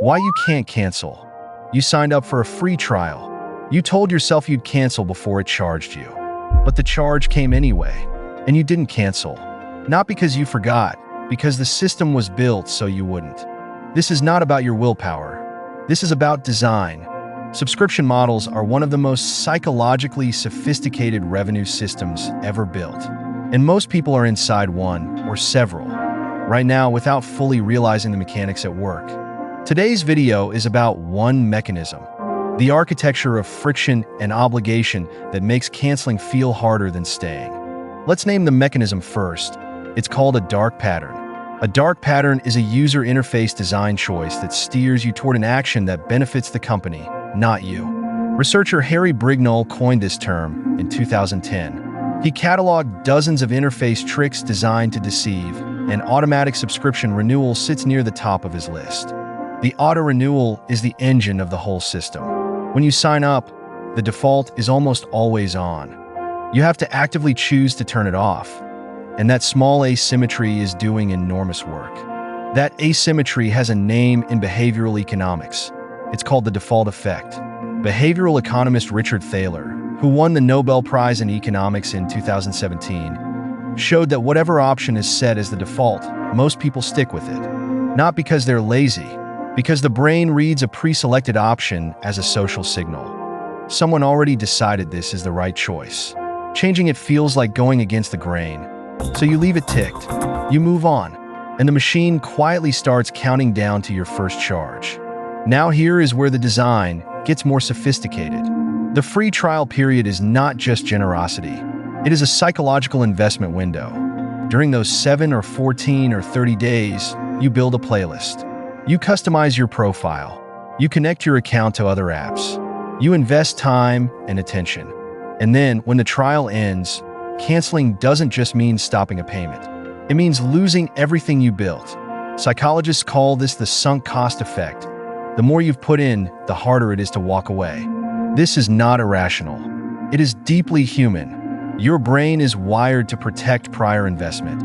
Why you can't cancel. You signed up for a free trial. You told yourself you'd cancel before it charged you. But the charge came anyway, and you didn't cancel. Not because you forgot, because the system was built so you wouldn't. This is not about your willpower. This is about design. Subscription models are one of the most psychologically sophisticated revenue systems ever built. And most people are inside one or several right now without fully realizing the mechanics at work. Today's video is about one mechanism, the architecture of friction and obligation that makes canceling feel harder than staying. Let's name the mechanism first. It's called a dark pattern. A dark pattern is a user interface design choice that steers you toward an action that benefits the company, not you. Researcher Harry Brignull coined this term in 2010. He cataloged dozens of interface tricks designed to deceive, and automatic subscription renewal sits near the top of his list. The auto-renewal is the engine of the whole system. When you sign up, the default is almost always on. You have to actively choose to turn it off, and that small asymmetry is doing enormous work. That asymmetry has a name in behavioral economics. It's called the default effect. Behavioral economist Richard Thaler, who won the Nobel Prize in Economics in 2017, showed that whatever option is set as the default, most people stick with it. Not because they're lazy, because the brain reads a pre-selected option as a social signal. Someone already decided this is the right choice. Changing it feels like going against the grain. So you leave it ticked, you move on, and the machine quietly starts counting down to your first charge. Now here is where the design gets more sophisticated. The free trial period is not just generosity. It is a psychological investment window. During those 7 or 14 or 30 days, you build a playlist. You customize your profile. You connect your account to other apps. You invest time and attention. And then, when the trial ends, canceling doesn't just mean stopping a payment. It means losing everything you built. Psychologists call this the sunk cost effect. The more you've put in, the harder it is to walk away. This is not irrational. It is deeply human. Your brain is wired to protect prior investment.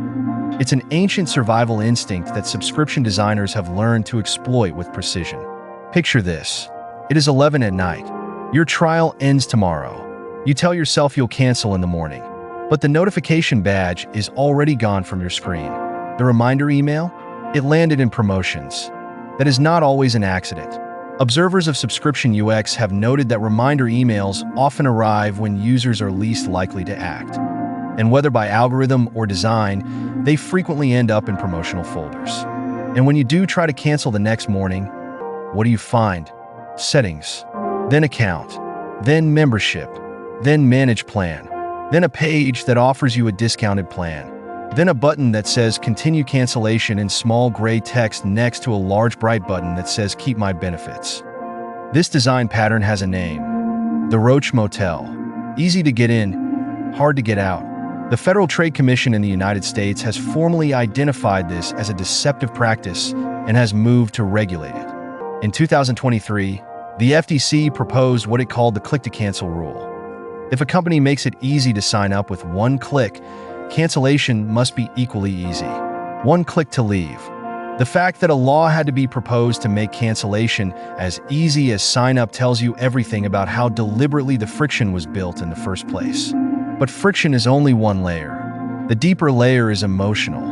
It's an ancient survival instinct that subscription designers have learned to exploit with precision. Picture this. It is 11 at night. Your trial ends tomorrow. You tell yourself you'll cancel in the morning, but the notification badge is already gone from your screen. The reminder email? It landed in promotions. That is not always an accident. Observers of subscription UX have noted that reminder emails often arrive when users are least likely to act. And whether by algorithm or design, they frequently end up in promotional folders. And when you do try to cancel the next morning, what do you find? Settings, then account, then membership, then manage plan, then a page that offers you a discounted plan, then a button that says continue cancellation in small gray text next to a large bright button that says keep my benefits. This design pattern has a name, the Roach Motel. Easy to get in, hard to get out. The Federal Trade Commission in the United States has formally identified this as a deceptive practice and has moved to regulate it. In 2023, the FTC proposed what it called the click-to-cancel rule. If a company makes it easy to sign up with one click, cancellation must be equally easy. One click to leave. The fact that a law had to be proposed to make cancellation as easy as sign up tells you everything about how deliberately the friction was built in the first place. But friction is only one layer. The deeper layer is emotional.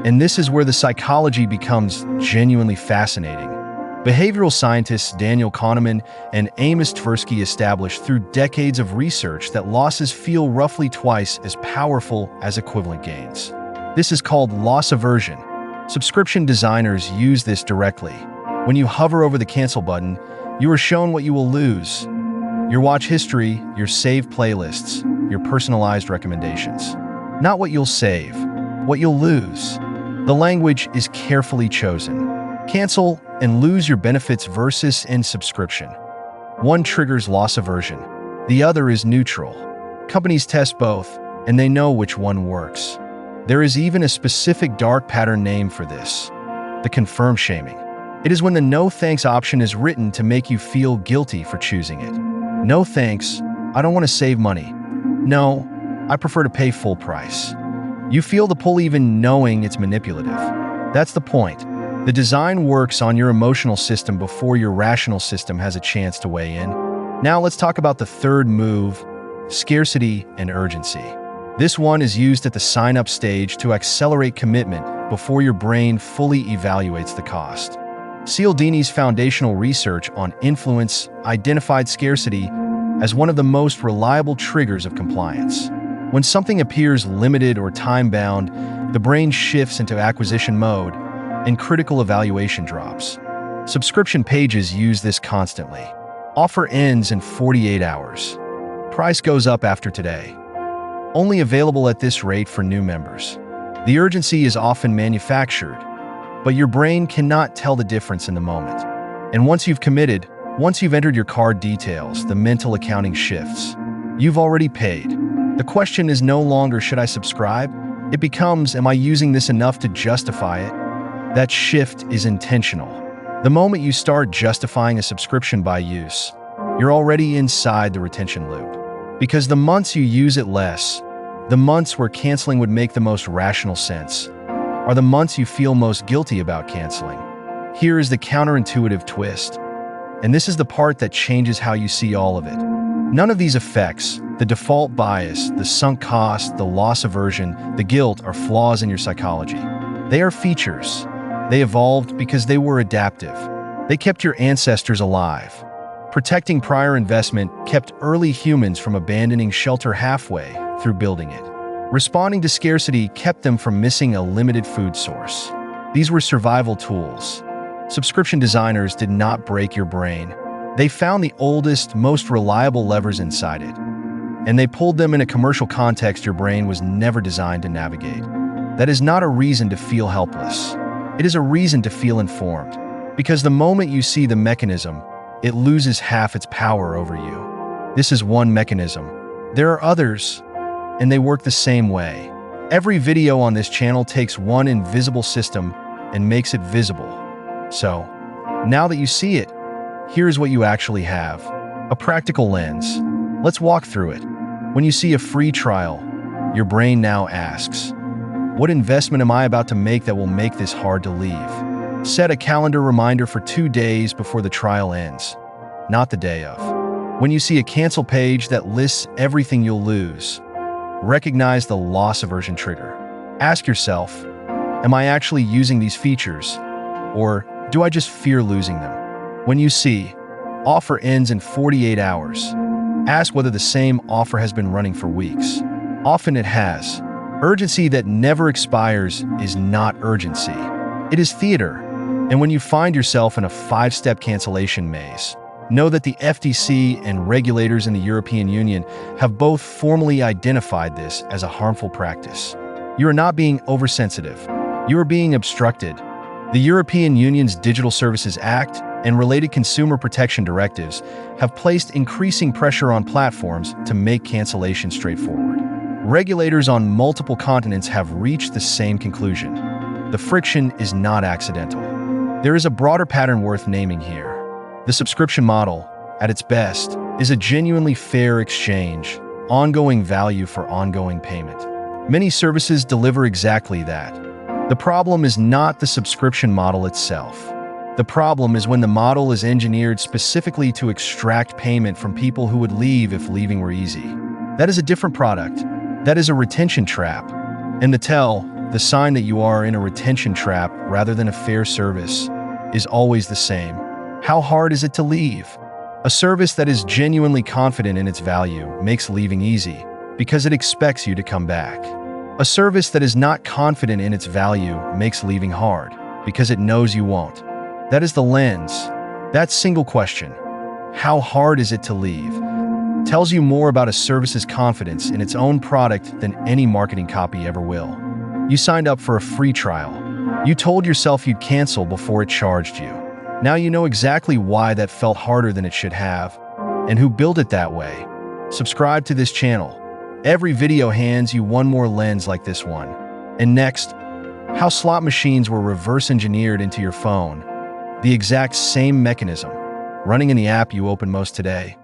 And this is where the psychology becomes genuinely fascinating. Behavioral scientists Daniel Kahneman and Amos Tversky established through decades of research that losses feel roughly twice as powerful as equivalent gains. This is called loss aversion. Subscription designers use this directly. When you hover over the cancel button, you are shown what you will lose. Your watch history, your saved playlists, your personalized recommendations. Not what you'll save, what you'll lose. The language is carefully chosen. Cancel and lose your benefits versus end subscription. One triggers loss aversion. The other is neutral. Companies test both, and they know which one works. There is even a specific dark pattern name for this, the confirm shaming. It is when the no thanks option is written to make you feel guilty for choosing it. No thanks, I don't want to save money. No, I prefer to pay full price. You feel the pull even knowing it's manipulative. That's the point. The design works on your emotional system before your rational system has a chance to weigh in. Now let's talk about the third move, scarcity and urgency. This one is used at the sign-up stage to accelerate commitment before your brain fully evaluates the cost. Cialdini's foundational research on influence identified scarcity as one of the most reliable triggers of compliance. When something appears limited or time-bound, the brain shifts into acquisition mode, and critical evaluation drops. Subscription pages use this constantly. Offer ends in 48 hours. Price goes up after today. Only available at this rate for new members. The urgency is often manufactured, but your brain cannot tell the difference in the moment. And once you've committed, once you've entered your card details, the mental accounting shifts. You've already paid. The question is no longer, should I subscribe? It becomes, am I using this enough to justify it? That shift is intentional. The moment you start justifying a subscription by use, you're already inside the retention loop. Because the months you use it less, the months where canceling would make the most rational sense, are the months you feel most guilty about canceling. Here is the counterintuitive twist, and this is the part that changes how you see all of it. None of these effects, the default bias, the sunk cost, the loss aversion, the guilt, are flaws in your psychology. They are features. They evolved because they were adaptive. They kept your ancestors alive. Protecting prior investment kept early humans from abandoning shelter halfway through building it. Responding to scarcity kept them from missing a limited food source. These were survival tools. Subscription designers did not break your brain. They found the oldest, most reliable levers inside it, and they pulled them in a commercial context your brain was never designed to navigate. That is not a reason to feel helpless. It is a reason to feel informed, because the moment you see the mechanism, it loses half its power over you. This is one mechanism. There are others, and they work the same way. Every video on this channel takes one invisible system and makes it visible. So, now that you see it, here's what you actually have. A practical lens. Let's walk through it. When you see a free trial, your brain now asks, what investment am I about to make that will make this hard to leave? Set a calendar reminder for 2 days before the trial ends, not the day of. When you see a cancel page that lists everything you'll lose, recognize the loss aversion trigger. Ask yourself, am I actually using these features, or do I just fear losing them? When you see offer ends in 48 hours, ask whether the same offer has been running for weeks. Often it has. Urgency that never expires is not urgency. It is theater. And when you find yourself in a 5-step cancellation maze, know that the FTC and regulators in the European Union have both formally identified this as a harmful practice. You are not being oversensitive. You are being obstructed. The European Union's Digital Services Act and related consumer protection directives have placed increasing pressure on platforms to make cancellation straightforward. Regulators on multiple continents have reached the same conclusion. The friction is not accidental. There is a broader pattern worth naming here. The subscription model, at its best, is a genuinely fair exchange, ongoing value for ongoing payment. Many services deliver exactly that. The problem is not the subscription model itself. The problem is when the model is engineered specifically to extract payment from people who would leave if leaving were easy. That is a different product. That is a retention trap. And the sign that you are in a retention trap rather than a fair service, is always the same. How hard is it to leave? A service that is genuinely confident in its value makes leaving easy because it expects you to come back. A service that is not confident in its value makes leaving hard because it knows you won't. That is the lens. That single question, how hard is it to leave, tells you more about a service's confidence in its own product than any marketing copy ever will. You signed up for a free trial. You told yourself you'd cancel before it charged you. Now you know exactly why that felt harder than it should have, and who built it that way. Subscribe to this channel. Every video hands you one more lens like this one. And next, how slot machines were reverse engineered into your phone. The exact same mechanism, running in the app you open most today.